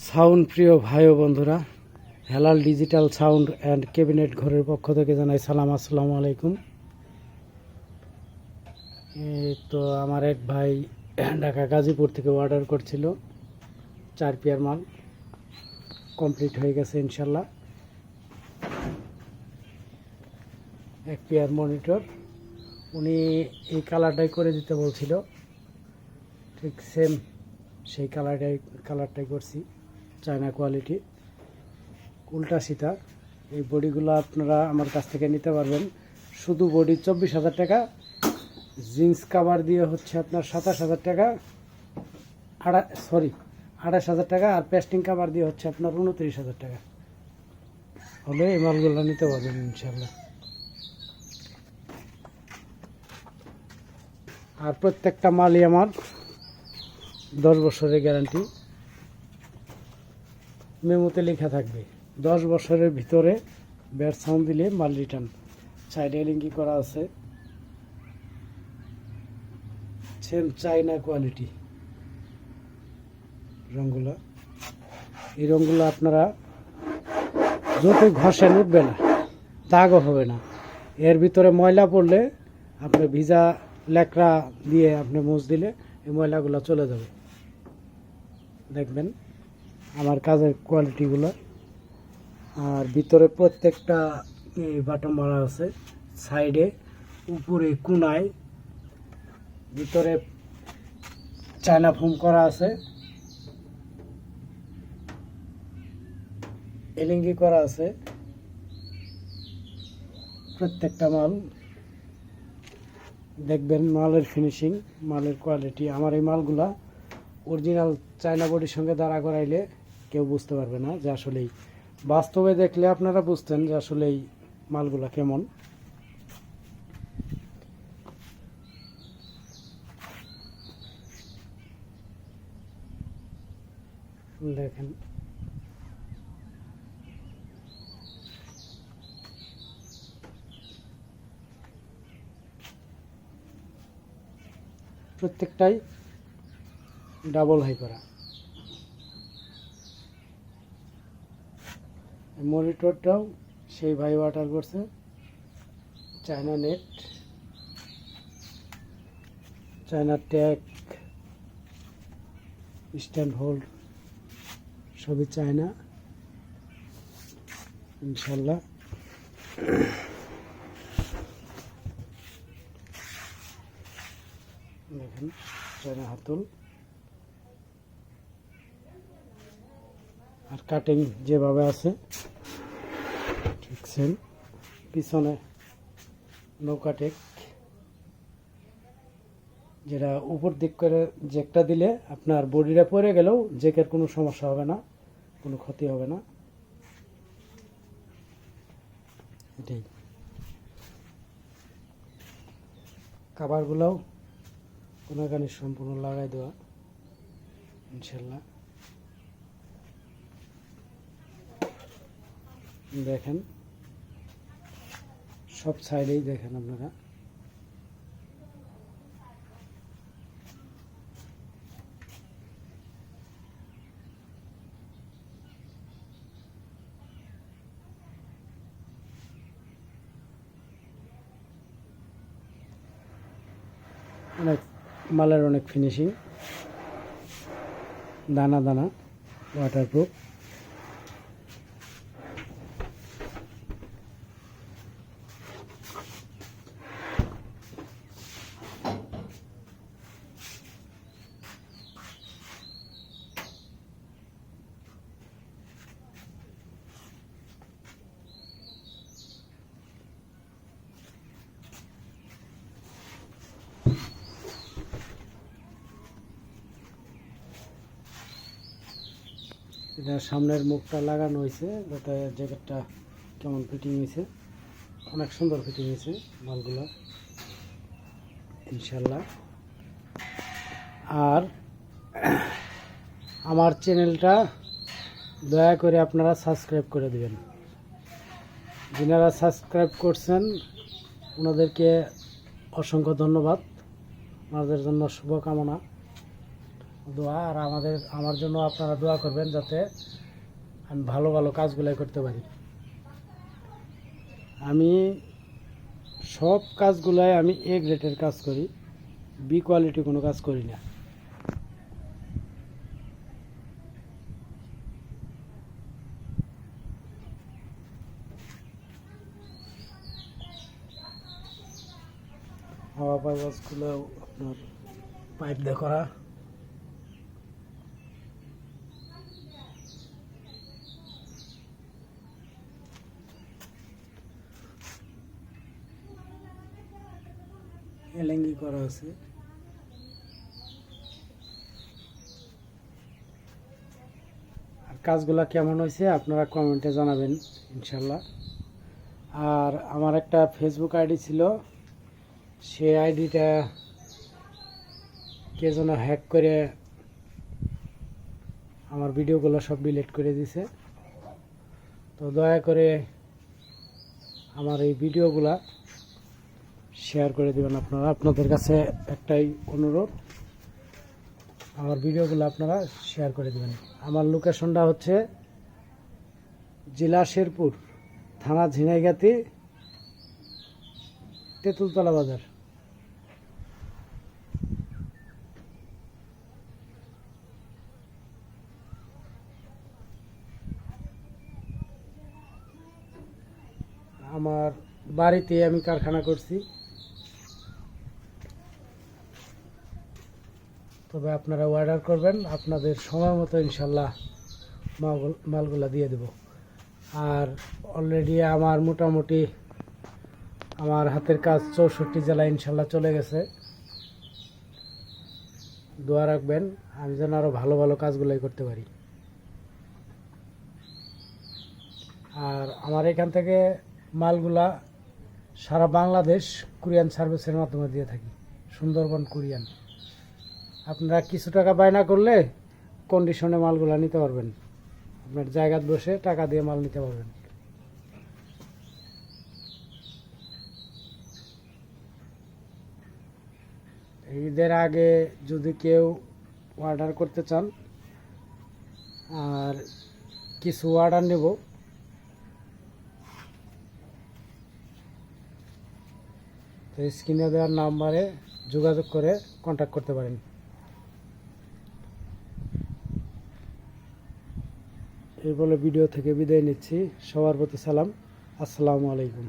Sound প্রিয় ভাই ও বন্ধুরা, Helal digital sound and cabinet ঘরের পক্ষ থেকে জানাই সালাম, আসসালামু আলাইকুম। এই তো আমার এক ভাই ঢাকা গাজীপুর থেকে অর্ডার করছিল 4 পেয়ার মাল, কমপ্লিট হয়ে গেছে ইনশাল্লাহ। 1 পেয়ার মনিটর উনি এই কালারটাই করে দিতে বলছিল, ঠিক সেম সেই কালারটাই করছি, চায়না কোয়ালিটি, উল্টা সিতা। এই বডিগুলো আপনারা আমার কাছ থেকে নিতে পারবেন। শুধু বডি 24,000 টাকা, জিন্স কাভার দিয়ে হচ্ছে আপনার 27,000 টাকা, 28,000 টাকা, আর পেস্টিং কাভার দিয়ে হচ্ছে আপনার 29,000 টাকা হলে এই মালগুলো নিতে পারবেন ইনশাল্লাহ। আর প্রত্যেকটা মালই আমার 10 বছরের গ্যারান্টি, মেমোতে লেখা থাকবে 10 বছরের ভিতরে ব্যাড সাউন্ড দিলে মাল রিটার্ন। সাইডে লিঙ্কি করা আছে, সেম চাইনা কোয়ালিটি রঙগুলো। এই রঙগুলো আপনারা যত ঘষেন উঠবে না, দাগও হবে না। এর ভিতরে ময়লা পড়লে আপনি ভিজা ল্যাকড়া দিয়ে আপনি মুছ দিলে এই ময়লাগুলো চলে যাবে। দেখবেন আমার কাজের কোয়ালিটিগুলো। আর ভিতরে প্রত্যেকটা বাটন মারা আছে, সাইডে, উপরে, কোনায়, ভিতরে চায়না ফোম করা আছে, এলিঙ্গি করা আছে। প্রত্যেকটা মাল দেখবেন, মালের ফিনিশিং, মালের কোয়ালিটি। আমার এই মালগুলা অরিজিনাল চায়না বডির সঙ্গে দাঁড়া করাইলে কেউ বুঝতে পারবে না যে আসলেই, বাস্তবে দেখলে আপনারা বুঝতেন যে আসলে এই মালগুলা কেমন। দেখেন প্রত্যেকটাই ডাবল হাই করা। মনিটরটাও সেই ভাই অর্ডার করছে, China net, China tag, stand hold সবই চায়না ইনশাল্লাহ। দেখেন চায়না হাতল, আর কাটিং যেভাবে আছে ঠিক সেম। পিছনে নৌকাটেক, যেটা উপর দিক করে জেকটা দিলে আপনার বডিটা পরে গেলেও জেকের কোনো সমস্যা হবে না, কোনো ক্ষতি হবে না। এটাই কাভারগুলোও কোনাকানি সম্পূর্ণ লাগাই দেওয়া ইনশাল্লাহ। দেখেন সব সাইডেই দেখেন আপনারা, অনেক মালের অনেক ফিনিশিং, দানা দানা, ওয়াটারপ্রুফ। এটা সামনের মুখটা লাগানো হয়েছে যাতে জ্যাকেটটা কেমন ফিটিং হয়েছে, অনেক সুন্দর ফিটিং হয়েছে মালগুলো ইনশাল্লাহ। আর আমার চ্যানেলটা দয়া করে আপনারা সাবস্ক্রাইব করে দেবেন। যারা সাবস্ক্রাইব করছেন ওনাদেরকে অসংখ্য ধন্যবাদ, ওনাদের জন্য শুভকামনা। দোয়া, আর আমার জন্য আপনারা দোয়া করবেন যাতে আমি ভালো ভালো কাজগুলাই করতে পারি। আমি সব কাজগুলাই আমি এ গ্রেডের কাজ করি, বি কোয়ালিটি কোনো কাজ করি না। হাওয়া পাইপগুলো আপনার পাইপ দিয়ে করা। এলেঙ্গি করা আছে। আর কাজগুলা কেমন হয়েছে আপনারা কমেন্টে জানাবেন ইনশাল্লাহ। আর আমার একটা ফেসবুক আইডি ছিল, সে আইডিটা কে যেন হ্যাক করে আমার ভিডিওগুলো সব ডিলিট করে দিছে। তো দয়া করে আমার এই ভিডিওগুলা শেয়ার করে দেবেন আপনারা। আপনাদের কাছে একটাই অনুরোধ, আমার ভিডিওগুলো আপনারা শেয়ার করে দেবেন। আমার লোকেশনটা হচ্ছে জেলা শেরপুর, থানা ঝিনাইগাতি, তেঁতুলতলা বাজার। আমার বাড়িতে আমি কারখানা করছি, তবে আপনারা অর্ডার করবেন, আপনাদের সময় মতো ইনশাল্লাহ মালগুলা দিয়ে দেব। আর অলরেডি আমার মোটামুটি আমার হাতের কাজ 64 জেলায় ইনশাল্লাহ চলে গেছে। দোয়া রাখবেন আমি যেন আরও ভালো ভালো কাজগুলাই করতে পারি। আর আমার এখান থেকে মালগুলা সারা বাংলাদেশ কুরিয়ান সার্ভিসের মাধ্যমে দিয়ে থাকি, সুন্দরবন কুরিয়ান। আপনারা কিছু টাকা বায়না করলে কন্ডিশনে মালগুলা নিতে পারবেন, আপনার জায়গায় বসে টাকা দিয়ে মাল নিতে পারবেন। ঈদের আগে যদি কেউ অর্ডার করতে চান আর কিছু অর্ডার নেব, তো স্ক্রিনে দেওয়ার নাম্বারে যোগাযোগ করে কন্ট্যাক্ট করতে পারেন। এই বলে ভিডিও থেকে বিদায় নিচ্ছি। সবার প্রতি সালাম, আসসালামু আলাইকুম।